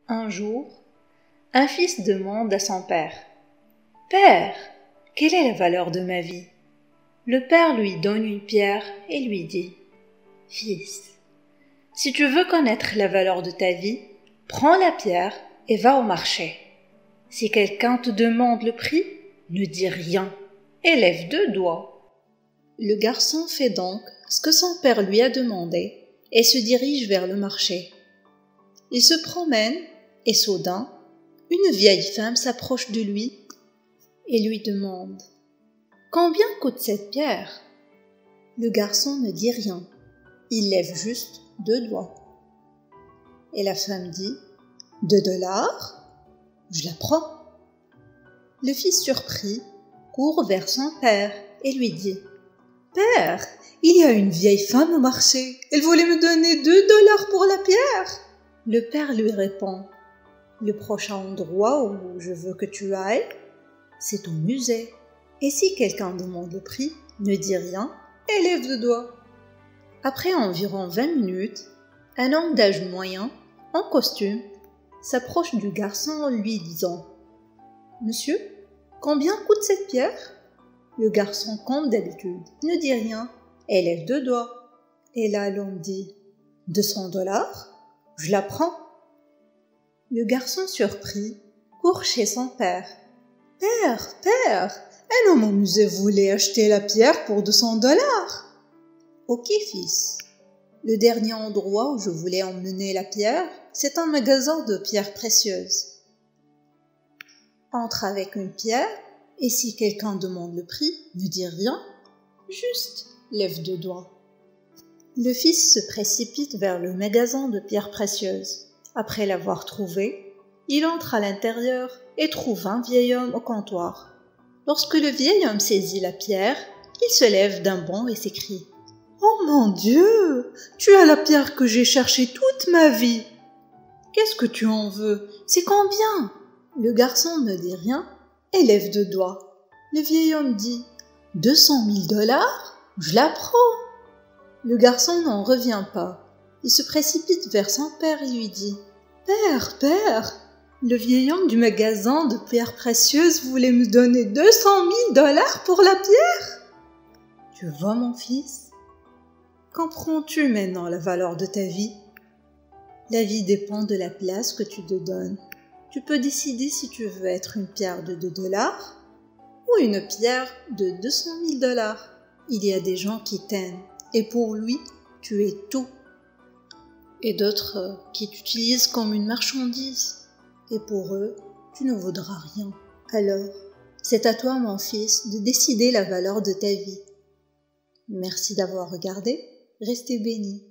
Un jour, un fils demande à son père: « Père, quelle est la valeur de ma vie ?» Le père lui donne une pierre et lui dit: « Fils, si tu veux connaître la valeur de ta vie, prends la pierre et va au marché. Si quelqu'un te demande le prix, ne dis rien et lève 2 doigts. » Le garçon fait donc ce que son père lui a demandé et se dirige vers le marché. Il se promène et soudain, une vieille femme s'approche de lui et lui demande: « Combien coûte cette pierre ?» Le garçon ne dit rien, il lève juste 2 doigts. Et la femme dit: « 2 dollars ? Je la prends. » Le fils surpris court vers son père et lui dit: « Père, il y a une vieille femme au marché, elle voulait me donner 2 dollars pour la pierre. » Le père lui répond: « Le prochain endroit où je veux que tu ailles, c'est au musée. Et si quelqu'un demande le prix, ne dis rien et lève 2 doigts. » Après environ 20 minutes, un homme d'âge moyen, en costume, s'approche du garçon en lui disant: « Monsieur, combien coûte cette pierre ?» Le garçon, comme d'habitude, ne dit rien et lève 2 doigts. Et là, l'homme dit: « 200 dollars ? Je la prends. » Le garçon surpris court chez son père. « Père, un homme au musée voulait acheter la pierre pour 200 dollars. » « Ok, fils. Le dernier endroit où je voulais emmener la pierre, c'est un magasin de pierres précieuses. Entre avec une pierre, et si quelqu'un demande le prix, ne dis rien, juste lève 2 doigts. » Le fils se précipite vers le magasin de pierres précieuses. Après l'avoir trouvé, il entre à l'intérieur et trouve un vieil homme au comptoir. Lorsque le vieil homme saisit la pierre, il se lève d'un bond et s'écrie: « Oh mon Dieu, tu as la pierre que j'ai cherchée toute ma vie. Qu'est-ce que tu en veux? C'est combien ?» Le garçon ne dit rien et lève 2 doigts. Le vieil homme dit: « 200 000 dollars? Je la prends. » Le garçon n'en revient pas. Il se précipite vers son père et lui dit: « Père, le vieil homme du magasin de pierres précieuses voulait me donner 200 000 dollars pour la pierre. » Tu vois, mon fils? Comprends-tu maintenant la valeur de ta vie? La vie dépend de la place que tu te donnes. Tu peux décider si tu veux être une pierre de 2 dollars ou une pierre de 200 000 dollars. Il y a des gens qui t'aiment et pour lui, tu es tout. Et d'autres qui t'utilisent comme une marchandise. Et pour eux, tu ne vaudras rien. Alors, c'est à toi, mon fils, de décider la valeur de ta vie. Merci d'avoir regardé. Restez bénis.